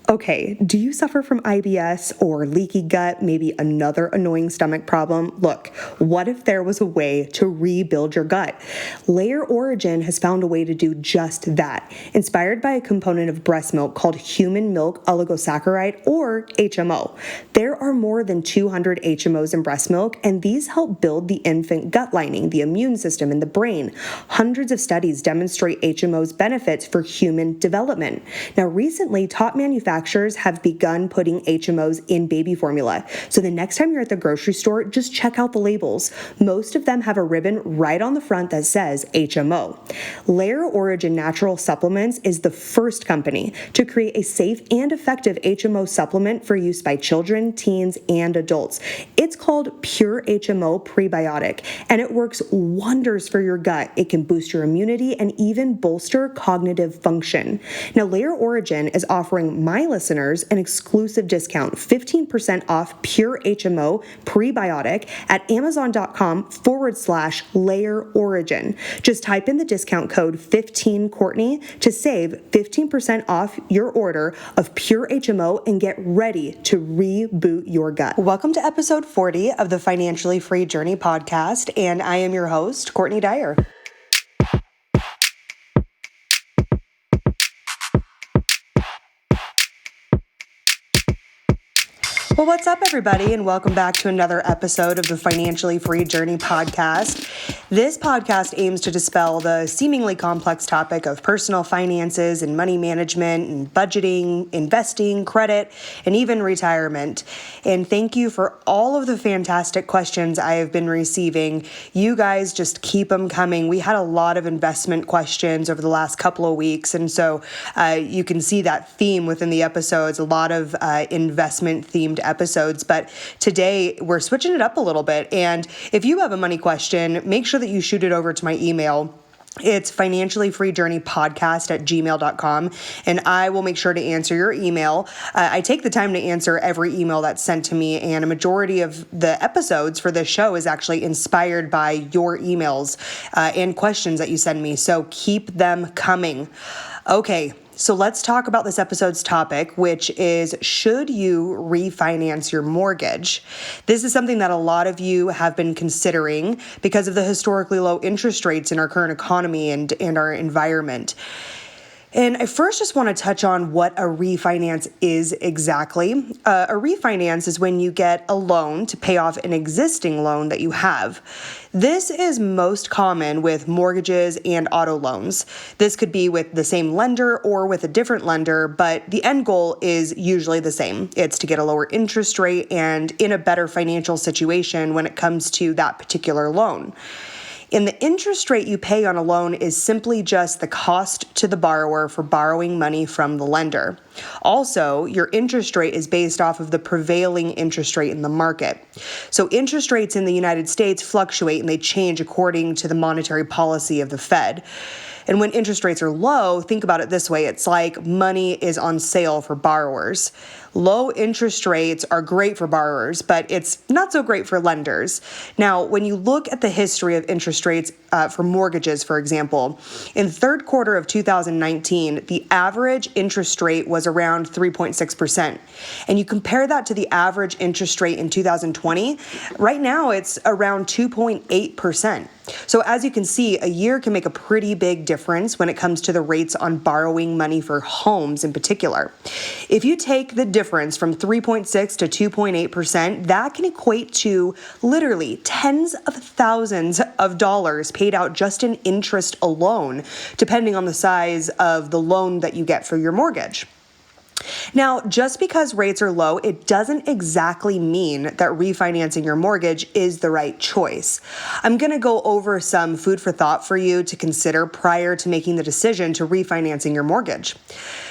Okay, do you suffer from IBS or leaky gut, maybe another annoying stomach problem? Look, what if there was a way to rebuild your gut? Layer Origin has found a way to do just that, inspired by a component of breast milk called human milk oligosaccharide, or HMO. There are more than 200 HMOs in breast milk, and these help build the infant gut lining, the immune system, and the brain. Hundreds of studies demonstrate HMO's benefits for human development. Now, recently, top manufacturers have begun putting HMOs in baby formula. So the next time you're at the grocery store, just check out the labels. Most of them have a ribbon right on the front that says HMO. Layer Origin Natural Supplements is the first company to create a safe and effective HMO supplement for use by children, teens, and adults. It's called Pure HMO Prebiotic, and it works wonders for your gut. It can boost your immunity and even bolster cognitive function. Now, Layer Origin is offering my listeners an exclusive discount, 15% off Pure HMO Prebiotic at Amazon.com/Layer Origin. Just type in the discount code 15Courtney to save 15% off your order of Pure HMO and get ready to reboot your gut. Welcome to episode 40 of the Financially Free Journey podcast, and I am your host, Courtney Dyer. Well, what's up, everybody, and welcome back to another episode of the Financially Free Journey podcast. This podcast aims to dispel the seemingly complex topic of personal finances and money management and budgeting, investing, credit, and even retirement. And thank you for all of the fantastic questions I have been receiving. You guys just keep them coming. We had a lot of investment questions over the last couple of weeks, and so you can see that theme within the episodes, a lot of investment-themed episodes, but today we're switching it up a little bit. And if you have a money question, make sure that you shoot it over to my email. It's financiallyfreejourneypodcast@gmail.com, and I will make sure to answer your email. I take the time to answer every email that's sent to me, and a majority of the episodes for this show is actually inspired by your emails and questions that you send me, so keep them coming. Okay. So let's talk about this episode's topic, which is, should you refinance your mortgage? This is something that a lot of you have been considering because of the historically low interest rates in our current economy and our environment. And I first just want to touch on what a refinance is exactly. A refinance is when you get a loan to pay off an existing loan that you have. This is most common with mortgages and auto loans. This could be with the same lender or with a different lender, but the end goal is usually the same. It's to get a lower interest rate and in a better financial situation when it comes to that particular loan. And the interest rate you pay on a loan is simply just the cost to the borrower for borrowing money from the lender. Also, your interest rate is based off of the prevailing interest rate in the market. So interest rates in the United States fluctuate and they change according to the monetary policy of the Fed. And when interest rates are low, think about it this way. It's like money is on sale for borrowers. Low interest rates are great for borrowers, but it's not so great for lenders. Now, when you look at the history of interest rates for mortgages, for example, in the third quarter of 2019, the average interest rate was around 3.6%. And you compare that to the average interest rate in 2020, right now it's around 2.8%. So as you can see, a year can make a pretty big difference when it comes to the rates on borrowing money for homes in particular. If you take the difference from 3.6 to 2.8%, that can equate to literally tens of thousands of dollars paid out just in interest alone, depending on the size of the loan that you get for your mortgage. Now, just because rates are low, it doesn't exactly mean that refinancing your mortgage is the right choice. I'm going to go over some food for thought for you to consider prior to making the decision to refinancing your mortgage.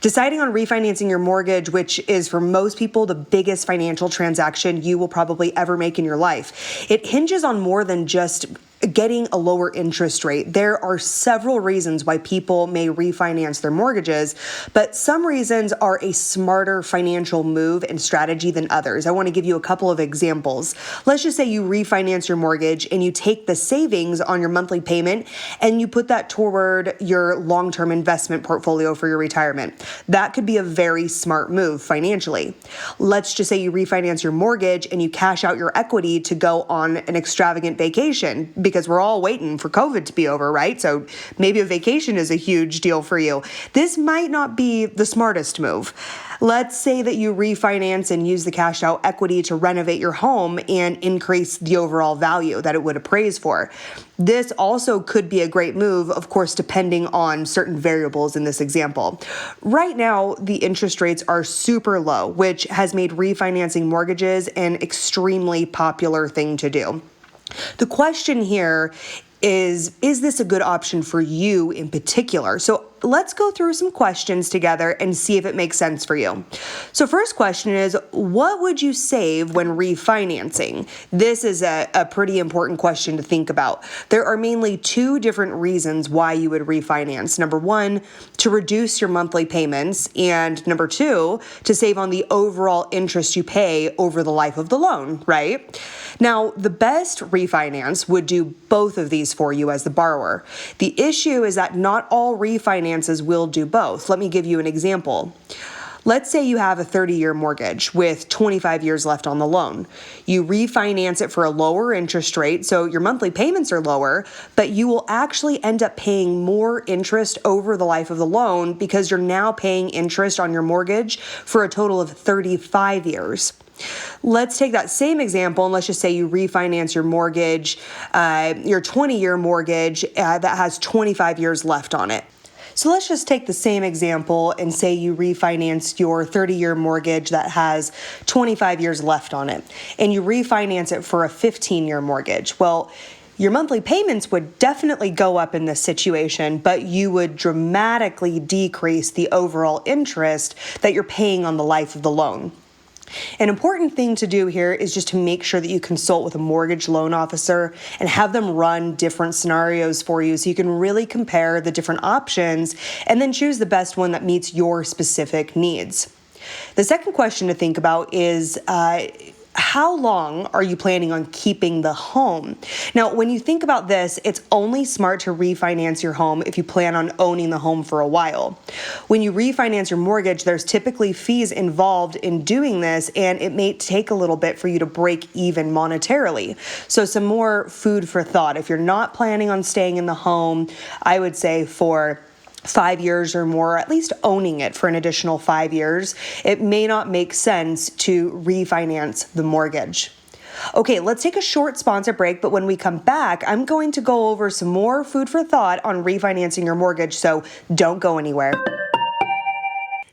Deciding on refinancing your mortgage, which is for most people the biggest financial transaction you will probably ever make in your life, it hinges on more than just getting a lower interest rate. There are several reasons why people may refinance their mortgages, but some reasons are a smarter financial move and strategy than others. I want to give you a couple of examples. Let's just say you refinance your mortgage and you take the savings on your monthly payment and you put that toward your long-term investment portfolio for your retirement. That could be a very smart move financially. Let's just say you refinance your mortgage and you cash out your equity to go on an extravagant vacation, because we're all waiting for COVID to be over, right? So maybe a vacation is a huge deal for you. This might not be the smartest move. Let's say that you refinance and use the cashed out equity to renovate your home and increase the overall value that it would appraise for. This also could be a great move, of course, depending on certain variables in this example. Right now, the interest rates are super low, which has made refinancing mortgages an extremely popular thing to do. The question here is this a good option for you in particular? So let's go through some questions together and see if it makes sense for you. So first question is, what would you save when refinancing? This is a pretty important question to think about. There are mainly two different reasons why you would refinance. Number one, to reduce your monthly payments, and number two, to save on the overall interest you pay over the life of the loan, right? Now, the best refinance would do both of these for you as the borrower. The issue is that not all refinances will do both. Let me give you an example. Let's say you have a 30-year mortgage with 25 years left on the loan. You refinance it for a lower interest rate, so your monthly payments are lower, but you will actually end up paying more interest over the life of the loan because you're now paying interest on your mortgage for a total of 35 years. Let's take that same example and let's just say you refinance your mortgage, your 20-year mortgage that has 25 years left on it. So let's just take the same example and say you refinance your 30-year mortgage that has 25 years left on it, and you refinance it for a 15-year mortgage. Well, your monthly payments would definitely go up in this situation, but you would dramatically decrease the overall interest that you're paying on the life of the loan. An important thing to do here is just to make sure that you consult with a mortgage loan officer and have them run different scenarios for you so you can really compare the different options and then choose the best one that meets your specific needs. The second question to think about is, how long are you planning on keeping the home? Now, when you think about this, it's only smart to refinance your home if you plan on owning the home for a while. When you refinance your mortgage, there's typically fees involved in doing this, and it may take a little bit for you to break even monetarily. So some more food for thought. If you're not planning on staying in the home, I would say for 5 years or more, at least owning it for an additional 5 years, it may not make sense to refinance the mortgage. Okay, let's take a short sponsor break, but when we come back, I'm going to go over some more food for thought on refinancing your mortgage, so don't go anywhere.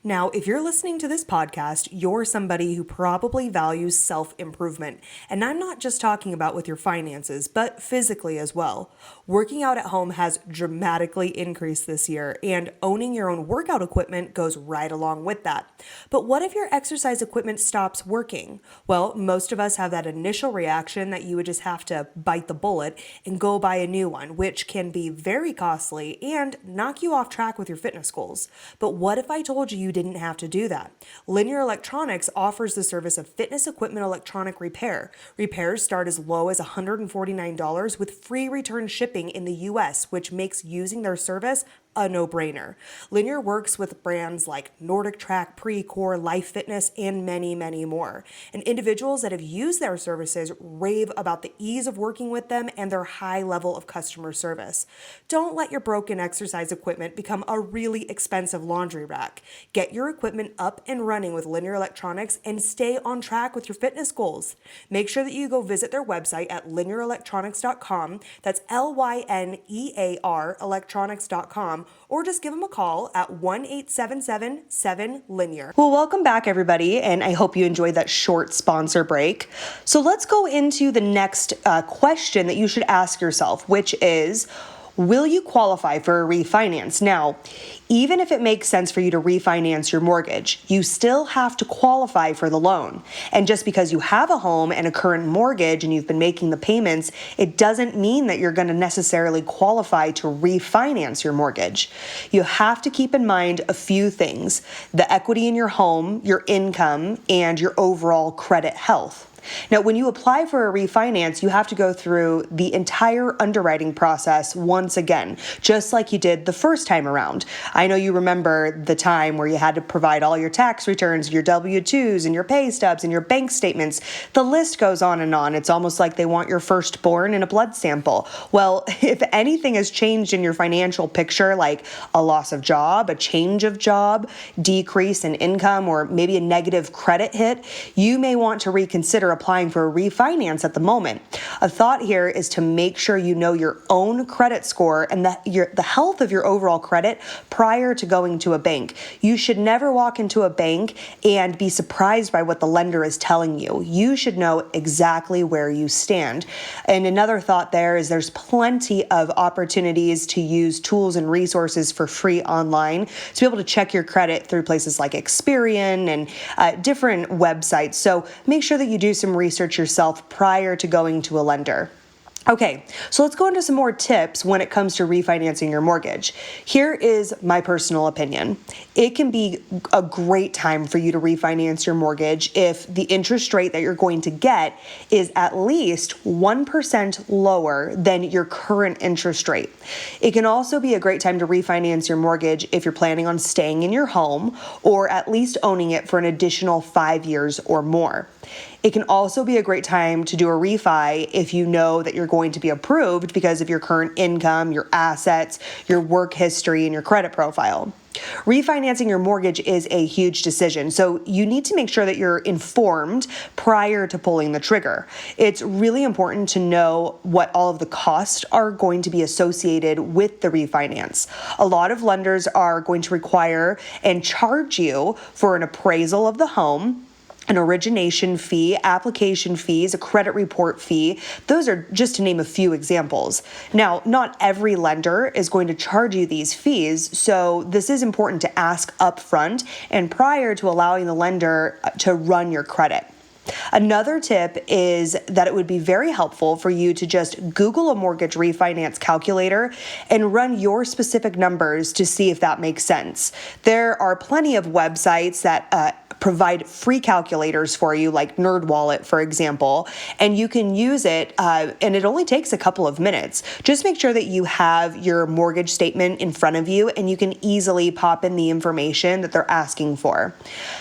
Now, if you're listening to this podcast, you're somebody who probably values self-improvement. And I'm not just talking about with your finances, but physically as well. Working out at home has dramatically increased this year, and owning your own workout equipment goes right along with that. But what if your exercise equipment stops working? Well, most of us have that initial reaction that you would just have to bite the bullet and go buy a new one, which can be very costly and knock you off track with your fitness goals. But what if I told you didn't have to do that? Lynear Electronics offers the service of fitness equipment electronic repair. Repairs start as low as $149 with free return shipping in the US, which makes using their service a no-brainer. Lynear works with brands like Nordic Track, Precor, Life Fitness, and many, many more. And individuals that have used their services rave about the ease of working with them and their high level of customer service. Don't let your broken exercise equipment become a really expensive laundry rack. Get your equipment up and running with Lynear Electronics and stay on track with your fitness goals. Make sure that you go visit their website at linearelectronics.com. That's LYNEAR electronics.com. Or just give them a call at 1-877-7-LINEAR. Well, welcome back, everybody, and I hope you enjoyed that short sponsor break. So let's go into the next question that you should ask yourself, which is, will you qualify for a refinance? Now, even if it makes sense for you to refinance your mortgage, you still have to qualify for the loan. And just because you have a home and a current mortgage and you've been making the payments, it doesn't mean that you're going to necessarily qualify to refinance your mortgage. You have to keep in mind a few things: the equity in your home, your income, and your overall credit health. Now, when you apply for a refinance, you have to go through the entire underwriting process once again, just like you did the first time around. I know you remember the time where you had to provide all your tax returns, your W-2s, and your pay stubs, and your bank statements. The list goes on and on. It's almost like they want your firstborn in a blood sample. Well, if anything has changed in your financial picture, like a loss of job, a change of job, decrease in income, or maybe a negative credit hit, you may want to reconsider applying for a refinance at the moment. A thought here is to make sure you know your own credit score and the health of your overall credit prior to going to a bank. You should never walk into a bank and be surprised by what the lender is telling you. You should know exactly where you stand. And another thought there is there's plenty of opportunities to use tools and resources for free online to be able to check your credit through places like Experian and different websites. So make sure that you do some research yourself prior to going to a lender. Okay, so let's go into some more tips when it comes to refinancing your mortgage. Here is my personal opinion. It can be a great time for you to refinance your mortgage if the interest rate that you're going to get is at least 1% lower than your current interest rate. It can also be a great time to refinance your mortgage if you're planning on staying in your home or at least owning it for an additional 5 years or more. It can also be a great time to do a refi if you know that you're going to be approved because of your current income, your assets, your work history, and your credit profile. Refinancing your mortgage is a huge decision, so you need to make sure that you're informed prior to pulling the trigger. It's really important to know what all of the costs are going to be associated with the refinance. A lot of lenders are going to require and charge you for an appraisal of the home, an origination fee, application fees, a credit report fee. Those are just to name a few examples. Now, not every lender is going to charge you these fees, so this is important to ask upfront and prior to allowing the lender to run your credit. Another tip is that it would be very helpful for you to just Google a mortgage refinance calculator and run your specific numbers to see if that makes sense. There are plenty of websites that provide free calculators for you, like NerdWallet, for example, and you can use it, and it only takes a couple of minutes. Just make sure that you have your mortgage statement in front of you, and you can easily pop in the information that they're asking for.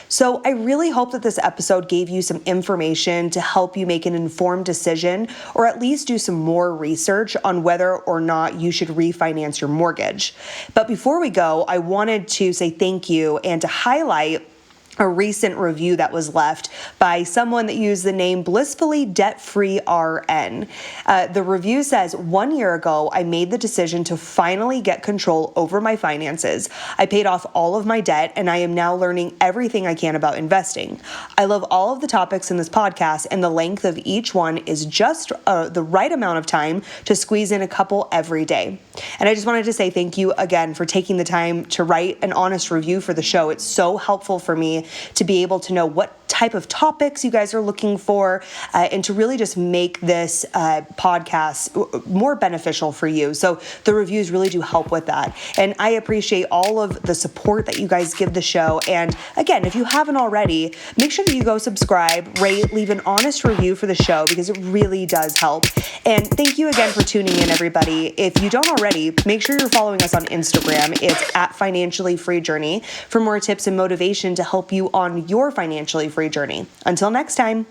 So I really hope that this episode gave you some information to help you make an informed decision, or at least do some more research on whether or not you should refinance your mortgage. But before we go, I wanted to say thank you and to highlight a recent review that was left by someone that used the name Blissfully Debt Free RN. The review says, 1 year ago, I made the decision to finally get control over my finances. I paid off all of my debt, and I am now learning everything I can about investing. I love all of the topics in this podcast, and the length of each one is just the right amount of time to squeeze in a couple every day. And I just wanted to say thank you again for taking the time to write an honest review for the show. It's so helpful for me to be able to know what type of topics you guys are looking for, and to really just make this podcast more beneficial for you. So the reviews really do help with that. And I appreciate all of the support that you guys give the show. And again, if you haven't already, make sure that you go subscribe, rate, leave an honest review for the show because it really does help. And thank you again for tuning in, everybody. If you don't already, make sure you're following us on Instagram. It's at Financially Free Journey for more tips and motivation to help you on your financially free journey. Until next time.